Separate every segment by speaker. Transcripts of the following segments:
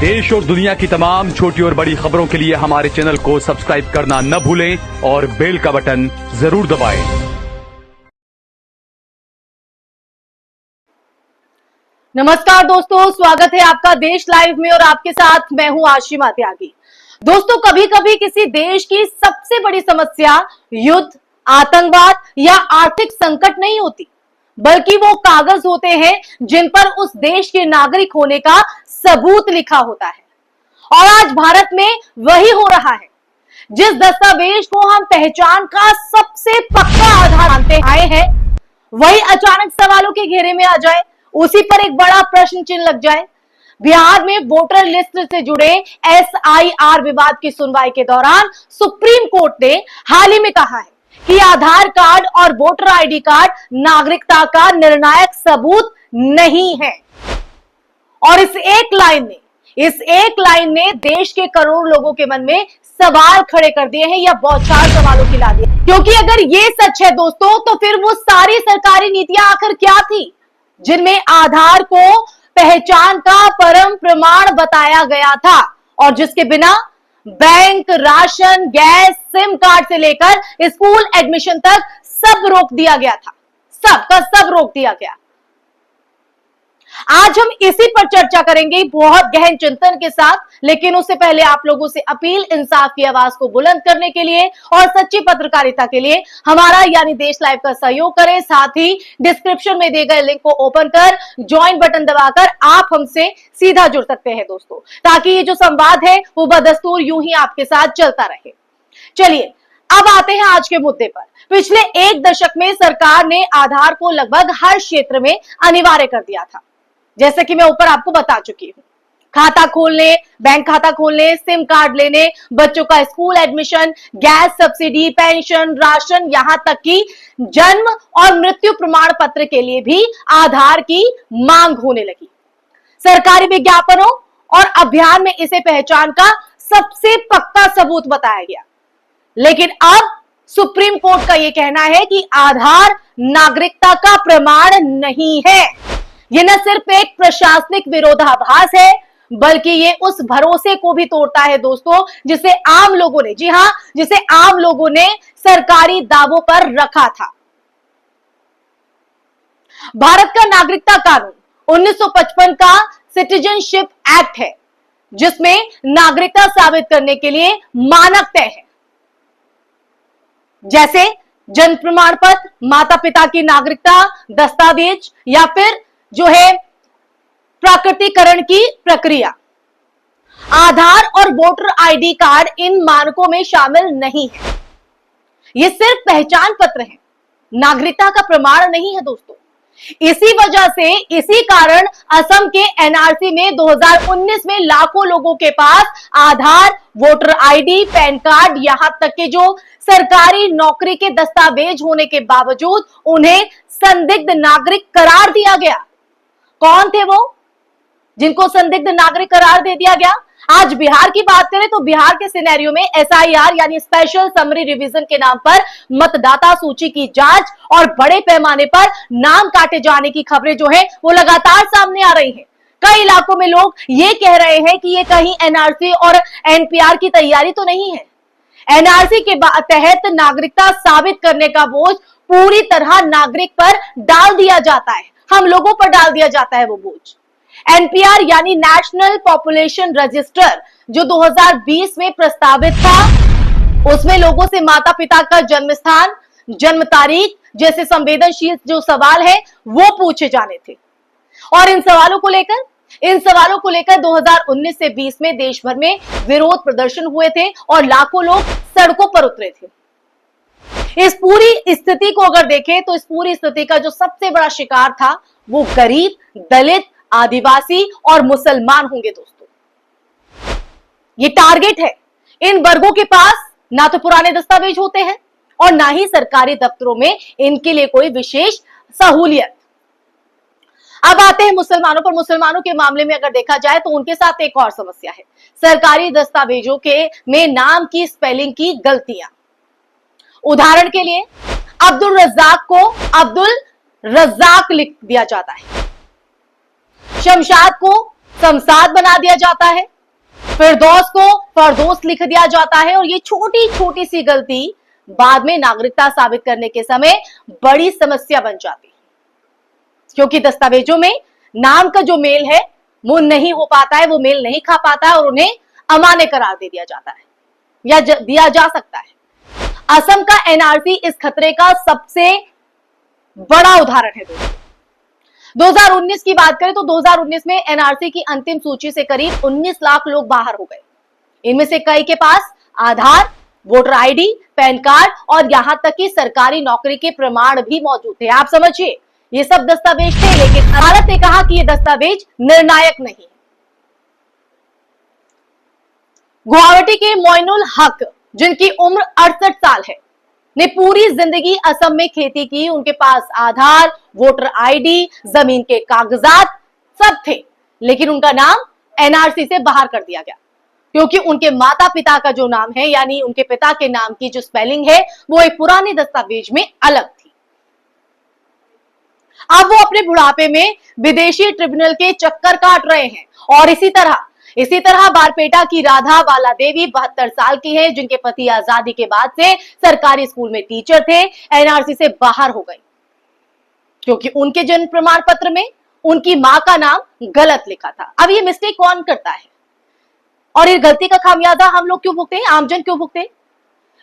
Speaker 1: देश और दुनिया की तमाम छोटी और बड़ी खबरों के लिए हमारे चैनल को सब्सक्राइब करना न भूलें और बेल का बटन जरूर दबाएं।
Speaker 2: नमस्कार दोस्तों, स्वागत है आपका देश लाइव में और आपके साथ मैं हूं आशिमा त्यागी। दोस्तों, कभी कभी किसी देश की सबसे बड़ी समस्या युद्ध, आतंकवाद या आर्थिक संकट नहीं होती, बल्कि वो कागज होते हैं जिन पर उस देश के नागरिक होने का सबूत लिखा होता है। और आज भारत में वही हो रहा है। जिस दस्तावेज को हम पहचान का सबसे पक्का आधार मानते आए हैं, वही अचानक सवालों के घेरे में आ जाए, उसी पर एक बड़ा प्रश्न चिन्ह लग जाए। बिहार में वोटर लिस्ट से जुड़े SIR विवाद की सुनवाई के दौरान सुप्रीम कोर्ट ने हाल ही में कहा है कि आधार कार्ड और वोटर ID कार्ड नागरिकता का निर्णायक सबूत नहीं है। और इस एक लाइन ने देश के करोड़ लोगों के मन में सवाल खड़े कर दिए हैं या बौछार सवालों की ला दी। क्योंकि अगर ये सच है दोस्तों, तो फिर वो सारी सरकारी नीतियां आखिर क्या थी जिनमें आधार को पहचान का परम प्रमाण बताया गया था और जिसके बिना bank, ration, gas, SIM card से लेकर स्कूल एडमिशन तक सब रोक दिया गया था। सब रोक दिया गया। आज हम इसी पर चर्चा करेंगे बहुत गहन चिंतन के साथ, लेकिन उससे पहले आप लोगों से अपील, इंसाफ की आवाज को बुलंद करने के लिए और सच्ची पत्रकारिता के लिए हमारा यानी देश लाइव का सहयोग करें। साथ ही डिस्क्रिप्शन में दिए गए लिंक को ओपन कर ज्वाइन बटन दबाकर आप हमसे सीधा जुड़ सकते हैं दोस्तों, ताकि ये जो संवाद है वो बदस्तूर यूं ही आपके साथ चलता रहे। चलिए अब आते हैं आज के मुद्दे पर। पिछले एक दशक में सरकार ने आधार को लगभग हर क्षेत्र में अनिवार्य कर दिया था, जैसे कि मैं ऊपर आपको बता चुकी हूं। खाता खोलने, बैंक खाता खोलने, सिम कार्ड लेने, बच्चों का school admission, gas subsidy, pension, ration, यहां तक कि जन्म और मृत्यु प्रमाण पत्र के लिए भी आधार की मांग होने लगी। सरकारी विज्ञापनों और अभियान में इसे पहचान का सबसे पक्का सबूत बताया गया। लेकिन अब सुप्रीम कोर्ट का यह कहना है कि आधार नागरिकता का प्रमाण नहीं है। यह न सिर्फ एक प्रशासनिक विरोधाभास है, बल्कि ये उस भरोसे को भी तोड़ता है दोस्तों, जिसे आम लोगों ने, जी हां, जिसे आम लोगों ने सरकारी दावों पर रखा था। भारत का नागरिकता कानून 1955 का सिटीजनशिप एक्ट है, जिसमें नागरिकता साबित करने के लिए मानक तय है, जैसे जन्म प्रमाण पत्र, माता पिता की नागरिकता दस्तावेज या फिर जो है प्राकृतिकरण की प्रक्रिया। आधार और वोटर ID कार्ड इन मानकों में शामिल नहीं है। ये सिर्फ पहचान पत्र है, नागरिकता का प्रमाण नहीं है दोस्तों। इसी कारण असम के NRC में 2019 में लाखों लोगों के पास आधार, वोटर ID, पैन कार्ड, यहां तक के जो सरकारी नौकरी के दस्तावेज होने के बावजूद उन्हें संदिग्ध नागरिक करार दिया गया। कौन थे वो जिनको संदिग्ध नागरिक करार दे दिया गया? आज बिहार की बात करें तो बिहार के सिनेरियो में SIR यानी स्पेशल समरी रिवीजन के नाम पर मतदाता सूची की जांच और बड़े पैमाने पर नाम काटे जाने की खबरें जो है वो लगातार सामने आ रही हैं। कई इलाकों में लोग ये कह रहे हैं कि ये कहीं NRC और NPR की तैयारी तो नहीं है। NRC के तहत नागरिकता साबित करने का बोझ पूरी तरह नागरिक पर डाल दिया जाता है, हम लोगों पर डाल दिया जाता है वो बोझ। NPR यानी नेशनल पॉपुलेशन रजिस्टर जो 2020 में प्रस्तावित था, उसमें लोगों से माता पिता का जन्म स्थान, जन्म तारीख जैसे संवेदनशील जो सवाल है वो पूछे जाने थे। और इन सवालों को लेकर 2019 से 20 में देश भर में विरोध प्रदर्शन हुए थे और लाखों लोग सड़कों पर उतरे थे। इस पूरी स्थिति को अगर देखें तो इस पूरी स्थिति का जो सबसे बड़ा शिकार था वो गरीब, दलित, आदिवासी और मुसलमान होंगे दोस्तों। ये टारगेट है। इन वर्गों के पास ना तो पुराने दस्तावेज होते हैं और ना ही सरकारी दफ्तरों में इनके लिए कोई विशेष सहूलियत। अब आते हैं मुसलमानों पर। मुसलमानों के मामले में अगर देखा जाए तो उनके साथ एक और समस्या है, सरकारी दस्तावेजों के में नाम की स्पेलिंग की गलतियां। उदाहरण के लिए अब्दुल रज्जाक को अब्दुल रज्जाक लिख दिया जाता है, शमशाद को शमशाद बना दिया जाता है, फिरदौस को फरदौस लिख दिया जाता है और ये छोटी छोटी सी गलती बाद में नागरिकता साबित करने के समय बड़ी समस्या बन जाती है, क्योंकि दस्तावेजों में नाम का जो मेल है वो नहीं हो पाता है, वो मेल नहीं खा पाता है और उन्हें अमान्य करार दे दिया जाता है या दिया जा सकता है। असम का एनआरसी इस खतरे का सबसे बड़ा उदाहरण है दोस्तों। 2019 की बात करें तो 2019 में एनआरसी की अंतिम सूची से करीब 19 लाख लोग बाहर हो गए। इनमें से कई के पास आधार, वोटर आईडी, पैन कार्ड और यहां तक कि सरकारी नौकरी के प्रमाण भी मौजूद थे। आप समझिए, ये सब दस्तावेज थे, लेकिन अदालत ने कहा कि ये दस्तावेज निर्णायक नहीं। गुवाहाटी के मोइनुल हक, जिनकी उम्र 68 साल है, ने पूरी जिंदगी असम में खेती की। उनके पास आधार, वोटर आईडी, जमीन के कागजात सब थे, लेकिन उनका नाम एनआरसी से बाहर कर दिया गया, क्योंकि उनके माता पिता का जो नाम है, यानी उनके पिता के नाम की जो स्पेलिंग है, वो एक पुराने दस्तावेज में अलग थी। अब वो अपने बुढ़ापे में विदेशी ट्रिब्यूनल के चक्कर काट रहे हैं। और इसी तरह बारपेटा की राधा बाला देवी 72 साल की है, जिनके पति आजादी के बाद से सरकारी स्कूल में टीचर थे, एनआरसी से बाहर हो गई क्योंकि उनके जन्म प्रमाण पत्र में उनकी मां का नाम गलत लिखा था। अब ये मिस्टेक कौन करता है और ये गलती का खामियाजा हम लोग क्यों भुगते हैं, आमजन क्यों भुगते हैं?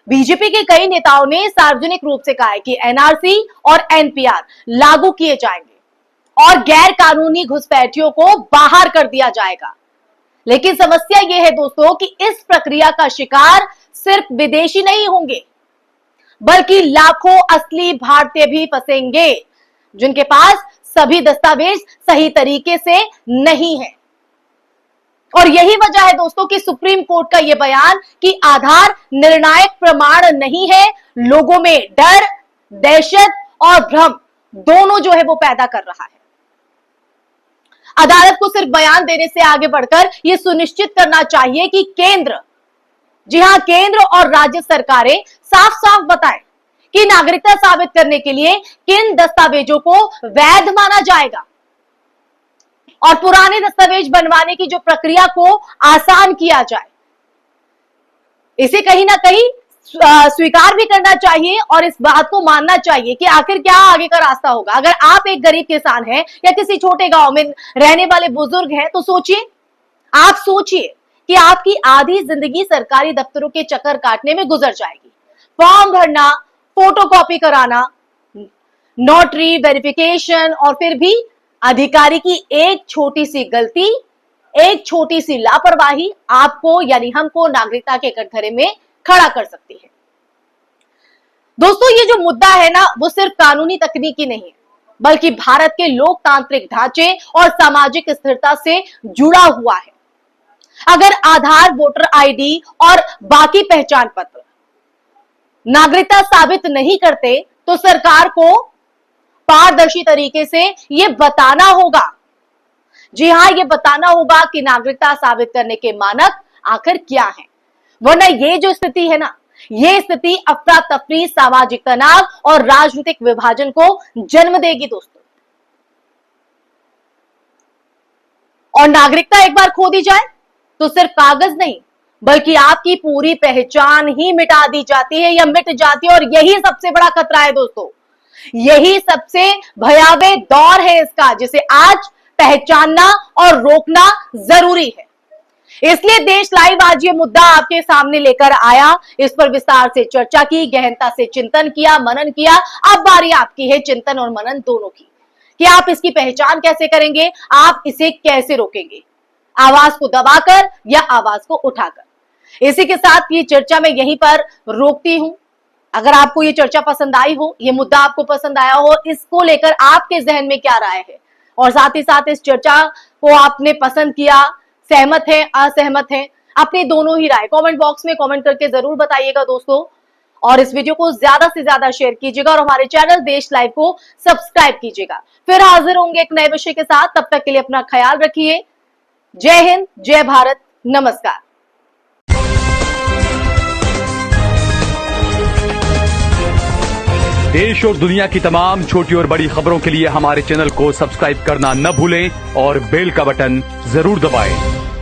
Speaker 2: बीजेपी के कई नेताओं ने सार्वजनिक रूप से कहा है कि एनआरसी और एनपीआर लागू किए जाएंगे और गैर कानूनी घुसपैठियों को बाहर कर दिया जाएगा। लेकिन समस्या यह है दोस्तों कि इस प्रक्रिया का शिकार सिर्फ विदेशी नहीं होंगे, बल्कि लाखों असली भारतीय भी फंसेंगे, जिनके पास सभी दस्तावेज सही तरीके से नहीं है। और यही वजह है दोस्तों कि सुप्रीम कोर्ट का यह बयान कि आधार निर्णायक प्रमाण नहीं है, लोगों में डर, दहशत और भ्रम दोनों जो है वो पैदा कर रहा है। अदालत को सिर्फ बयान देने से आगे बढ़कर यह सुनिश्चित करना चाहिए कि केंद्र, जी हां, केंद्र और राज्य सरकारें साफ साफ बताएं कि नागरिकता साबित करने के लिए किन दस्तावेजों को वैध माना जाएगा और पुराने दस्तावेज बनवाने की जो प्रक्रिया को आसान किया जाए। इसे कहीं ना कहीं स्वीकार भी करना चाहिए और इस बात को मानना चाहिए कि आखिर क्या आगे का रास्ता होगा। अगर आप एक गरीब किसान हैं या किसी छोटे गांव में रहने वाले बुजुर्ग हैं, तो आप सोचिए कि आपकी आधी जिंदगी सरकारी दफ्तरों के चक्कर काटने में गुजर जाएगी। फॉर्म भरना, फोटोकॉपी कराना, नोटरी, वेरिफिकेशन और फिर भी अधिकारी की एक छोटी सी गलती, एक छोटी सी लापरवाही आपको यानी हमको नागरिकता के कटघरे में खड़ा कर सकती है। दोस्तों, ये जो मुद्दा है ना, वो सिर्फ कानूनी तकनीकी नहीं है, बल्कि भारत के लोकतांत्रिक ढांचे और सामाजिक स्थिरता से जुड़ा हुआ है। अगर आधार, वोटर आईडी और बाकी पहचान पत्र नागरिकता साबित नहीं करते, तो सरकार को पारदर्शी तरीके से ये बताना होगा, जी हां, ये बताना होगा कि नागरिकता साबित करने के मानक आखिर क्या हैं। वरना ये जो स्थिति है ना, ये स्थिति अफरा तफरी, सामाजिक तनाव और राजनीतिक विभाजन को जन्म देगी दोस्तों। और नागरिकता एक बार खो दी जाए तो सिर्फ कागज नहीं, बल्कि आपकी पूरी पहचान ही मिटा दी जाती है या मिट जाती है। और यही सबसे बड़ा खतरा है दोस्तों, यही सबसे भयावह दौर है इसका, जिसे आज पहचानना और रोकना जरूरी है। इसलिए देश लाइव आज ये मुद्दा आपके सामने लेकर आया, इस पर विस्तार से चर्चा की, गहनता से चिंतन किया, मनन किया। अब बारी आपकी है चिंतन और मनन दोनों की, कि आप इसकी पहचान कैसे करेंगे, आप इसे कैसे रोकेंगे, आवाज को दबाकर या आवाज को उठाकर। इसी के साथ ये चर्चा मैं यहीं पर रोकती हूं। अगर आपको ये चर्चा पसंद आई हो, ये मुद्दा आपको पसंद आया हो, इसको लेकर आपके जहन में क्या राय है, और साथ ही साथ इस चर्चा को आपने पसंद किया, सहमत है, असहमत है, अपनी दोनों ही राय कमेंट बॉक्स में कमेंट करके जरूर बताइएगा दोस्तों। और इस वीडियो को ज्यादा से ज्यादा शेयर कीजिएगा और हमारे चैनल देश लाइव को सब्सक्राइब कीजिएगा। फिर हाजिर होंगे एक नए विषय के साथ, तब तक के लिए अपना ख्याल रखिए। जय हिंद, जय भारत, नमस्कार।
Speaker 1: देश और दुनिया की तमाम छोटी और बड़ी खबरों के लिए हमारे चैनल को सब्सक्राइब करना न भूलें और बेल का बटन जरूर दबाएं।